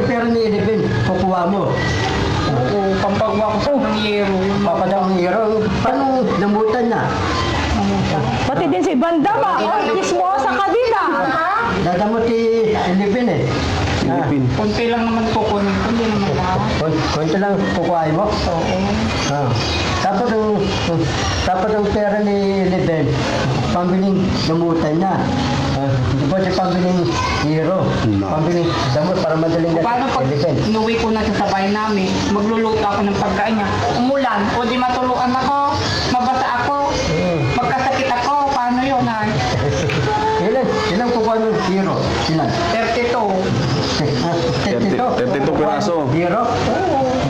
Pero ni Edipin, kukuha mo. Oo, pampagawa ko ng yero. Papadang hero, paano namutan na? Pati din si Bandama, chismosa ka din Dadamot si Edipin eh. Philippine. Kunti lang naman kukunin ko, hindi naman lahat. Kunti lang kukuha mo? Oo. Tapos ang pera ni Edipin, pambiling namutan na. Hindi po siya pambiling hero. Pambiling damot para madaling Paano pag Edipin. inuwi ko na sa bahay namin, magluluto ako ng pagkain niya. Umulan, o di matuluan ako, mabasa ako, magkasakit ako, paano yun ay? Ilan kukuha ng hero? Ilan? 32. 32 piraso. Hero?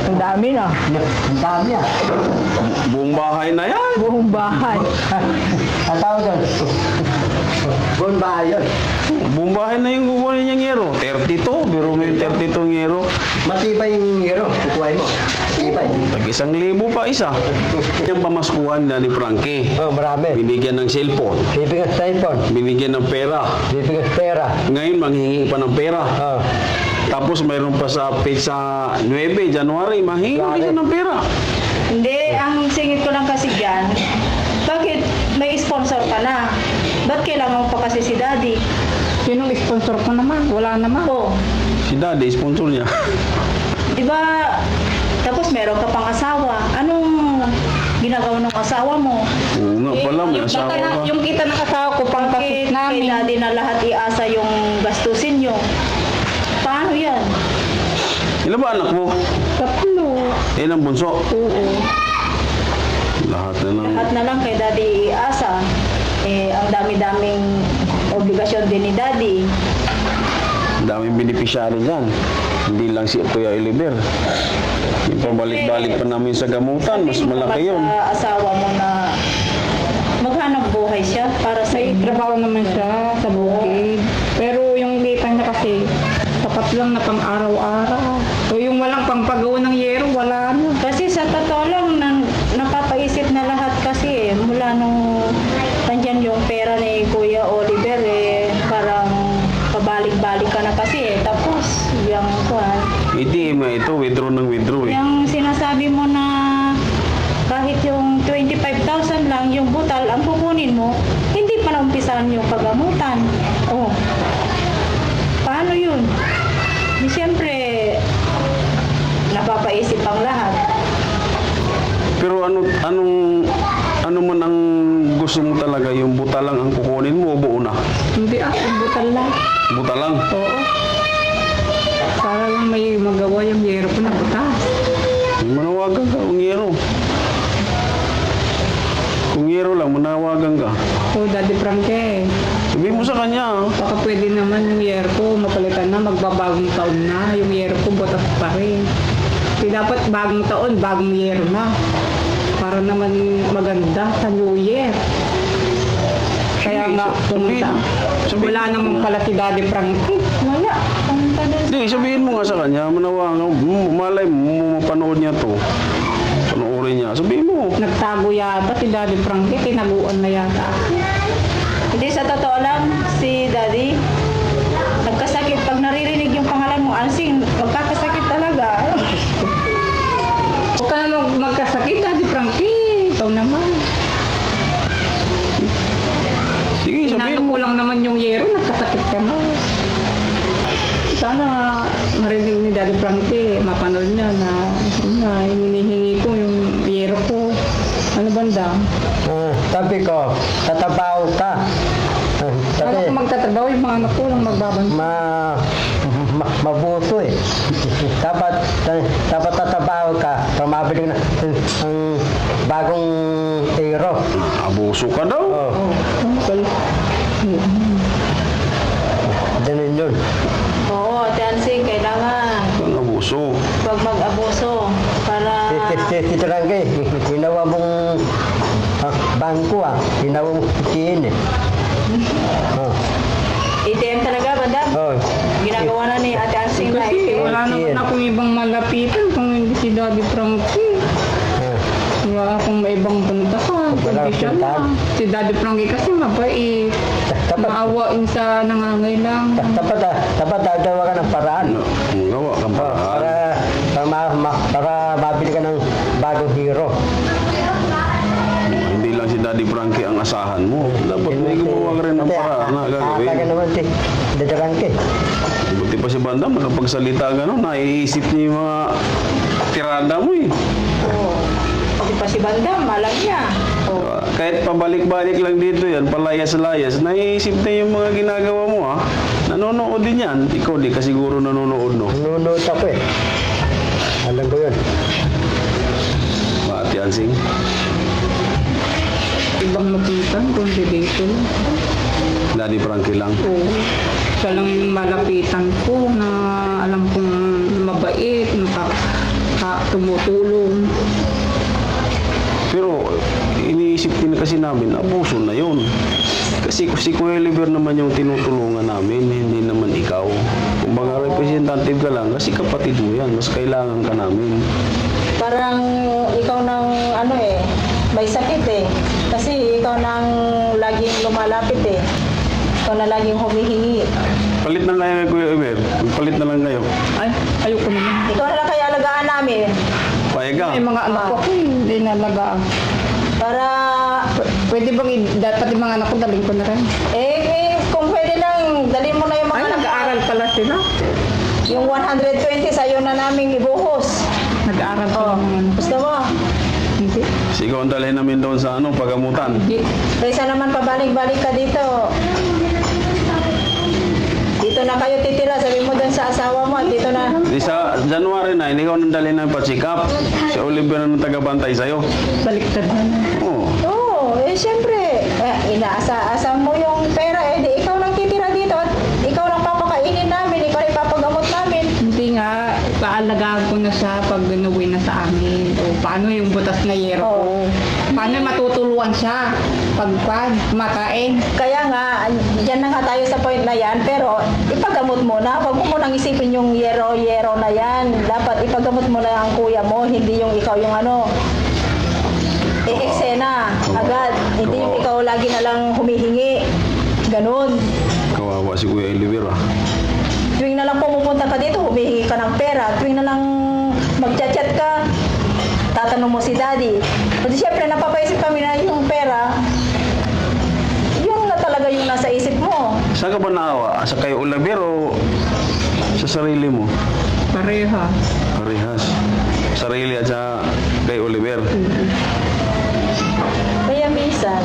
Ang dami na. Ang dami ah. Buong bahay na yan. Buong bahay. Ang tawag doon? Buong bahay yun. Buong bahay na yung kukunin niyang yero. 32. Biro mo yung 32 yero. Matibay yung hero, kukuha mo. Matibay. Tag 1,000 pa isa. Yung pamaskuhan na ni Frankie. Oh, marami. Binigyan ng cellphone. Bibigyan sa cellphone. Binigyan ng pera. Bibigyan sa pera. Ngayon, manghingi pa ng pera. Oh. Tapos mayroon pa sa pizza 9 January, mahingi siya ng pera. Hindi, ang singit ko lang kasi dyan, bakit may sponsor ka na? Ba't kailangan mo pa kasi si Daddy? Sinong sponsor ko naman? Wala naman. Oh, Si Daddy, sponsor niya. di ba, tapos meron ka pang asawa. Anong ginagawa ng asawa mo? Oo nga pala, may Yung asawa kita, ka. yung kita ng asawa ko, pang Bakit kasit kay namin. Daddy na lahat iasa yung gastusin nyo? Paano yan? Ilan ba anak mo? 3. Ang bunso. Oo. Lahat na lang. Lahat na lang kay Daddy iasa. Eh, ang dami-daming obligasyon din ni Daddy. Ang daming beneficiary dyan. Hindi lang si Kuya Oliver. Yung pabalik-balik pa namin sa gamutan, mas malaki yun. Sa asawa mo na maghanap buhay siya para sa May inyo. trabaho naman siya sa bukid. Pero yung kita niya kasi, sapat lang na pang araw-araw. So yung walang pangpagawa ng yero, wala na. Kasi sa totoo lang, napapaisip na lahat kasi mula nung nandyan yung pera ni Kuya Oliver parang pabalik-balik ka na kasi tapos yung kuhan. ATM nga ito, withdraw ng withdraw eh. Yung sinasabi mo na kahit yung 25,000 lang yung butal ang kukunin mo, hindi pa naumpisahan yung pagamutan. Oh. Paano yun? Di siyempre, napapaisip ang lahat. Pero ano man ang gusto mo talaga, yung buta lang ang kukunin mo o buo na? Hindi yung butal lang. Buta lang. Oo. Para lang may magawa yung yero ko na butas. Manawagan ka, ungero. Ungero lang, manawagan ka. So, Daddy Frankie, Sabihin mo sa kanya, baka pwede naman yung yero ko mapalitan na, magbabagong taon na. Yung yero ko butas pa rin. Kasi dapat bagong taon, bagong yero na. Para naman maganda sa New Year. Kaya nga, pumunta. sabihin- Wala naman pala si Daddy Frankie. Wala. Pumunta doon. Hindi, sabihin mo nga sa kanya, manawagan, malay mo, mapanood niya to. Panoorin niya, sabihin mo. Nagtago yata si Daddy Frankie, tinaguan na yata. Hindi, sa totoo lang, si Daddy, nagkasakit. Pag naririnig yung pangalan mo, Ansing, magkakasakit talaga. Huwag ka na magkasakit, Daddy Frankie. Ikaw naman. Sige, sabihin Inano mo. mo lang naman yung yero, nagkasakit ka na. Sana marinig ni Daddy Frankie, mapanood niya na hinihingi ko yung yero ko. Ano banda? Sabi ko, tatabaw ka. Ano Sabi, kung magtatrabaho, yung mga anak ko lang magbabanta. mabuto eh. Dapat tatabaw ka para mabili ng bagong hero. Abuso ka daw. Oh, ganun yun. Oo, Ate Ansing, kailangan Ang abuso. pag mag-abuso para Tito Rangge, ginawa mong bangko ginawa mong kiin eh. Oh. ATM talaga, bandam. Oh. Ginagawa na ni Ate Ansing na Kasi ATM. wala naman akong ibang malapitan kung hindi si Daddy Frankie. Wala akong may ibang puntahan. Wala Kundi siya puntahan. lang. Si Daddy Frankie kasi mabait. Dapat, Maawain sa nangangailangan. dapat gagawa ka ng paraan. Ano, ang gawa. para mabili ka ng bagong hero. Hindi lang si Daddy Frankie ang asahan mo. Dapat may gumawa ka rin ng paraan na Kaya gagawin. naman si Dadarangke. Buti pa si Bandam, nakapagsalita gano'n, naiisip niya yung mga tirada mo eh. Oo. Pati pa si Bandam, alam niya. Oo. Kahit pabalik-balik lang dito yan, palayas-layas, naiisip na yung mga ginagawa mo ha. Nanonood din yan. Ikaw di ka siguro nanonood no. Nunod ako eh. Alam ko yun. Ate Ansing. Ibang mapitan, kundi dito. Daddy Frankie lang. Oo. Siya lang yung malapitan ko na alam kong mabait, tumutulong. Pero iniisip din kasi namin, abuso na yun. Kasi si Kuya Oliver naman yung tinutulungan namin, hindi naman ikaw. Kung mga representative ka lang, kasi kapatid mo yan, mas kailangan ka namin. Parang ikaw nang ano eh, may sakit eh. Kasi ikaw nang laging lumalapit eh. Ikaw na laging humihingi. Palit na kayo kay Kuya Oliver, palit na lang kayo. Ay, ayoko naman. Ikaw na lang kaya alagaan namin. Payag ka. May mga anak ko hindi nalagaan. Para, Pwede bang dapat yung mga anak ko daling ko na rin? kung pwede lang, dalhin mo na yung mga Ay, anak. nag-aaral pala sila. Yung 120 sa'yo na namin ibuhos. Nag-aaral pala Oh, mga anak ko. gusto mo? Hindi. Sigaw ang dalhin namin doon sa pagamutan. Hindi. Kaysa naman pabalik-balik ka dito. Dito na kayo titira, sabi mo dun sa asawa mo, at dito na. Di sa January 9, ikaw nang dalhin ng pa-check-up. Si Oliver na tagabantay sa'yo. Baliktad na. Oo. Oo, syempre, inaasa-asa mo yung pera, di ikaw nang titira dito, at ikaw nang papakainin namin, ikaw rin papagamot namin. Hindi nga, paalagaan ko na siya pag ganuwi na sa amin. O paano yung butas na yero ko? Oo. Paano matutuluan siya pag makain? Kaya nga, dyan na nga tayo sa point na yan, pero ipagamot mo na, huwag mo munang isipin yung yero-yero na yan. Dapat ipagamot mo na ang kuya mo, hindi yung ikaw yung eksena agad. Hindi yung ikaw lagi na lang humihingi. Ganun. Kawawa si Kuya Oliver ah. Tuwing na lang pumupunta ka dito, humihingi ka ng pera. Tuwing na lang mag-chat-chat ka, tatanong mo si daddy. Kasi syempre, napapaisip kami na yung pera, yung na talaga yung nasa isip mo. Saan ka ba naawa? Sa kay Oliver o sa sarili mo? Pareha. Parehas. Sarili at sa kay Oliver. Kaya minsan,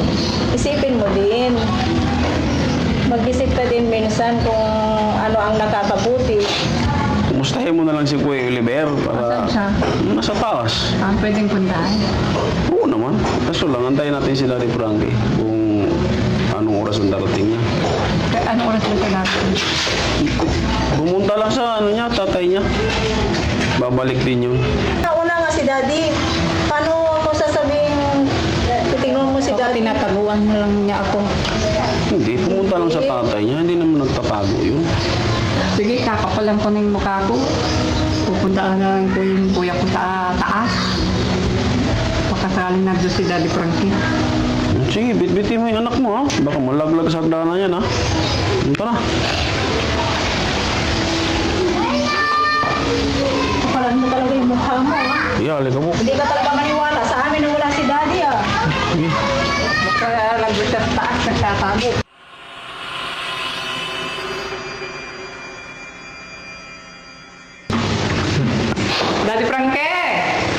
isipin mo din. Mag-isip ka din minsan kung ano ang nakakabuti. Kumustahin mo na lang si Kuya Oliver para Saan siya? nasa taas. Pwedeng puntahan. Oo naman. Kaso lang, antayin natin si Daddy Frankie kung anong oras ang darating niya. Anong oras ba siya natin? Pumunta lang sa tatay niya. Babalik din yun. Nauna nga si daddy. Paano ako sasabing titingnan mo si Baka daddy? tinataguan mo lang niya ako. Hindi, pumunta lang sa tatay niya. Hindi naman nagtatago yun. Sige, kakapalan ko na yung mukha ko. Pupuntaan na lang ko yung kuya ko sa taas. Pakasali na doon si Daddy Frankie. Sige, bitbitin mo yung anak mo ha. Baka malaglag sa hagdanan yan ha. Tara. Kapalan mo talaga yung mukha mo. Iya, halika po.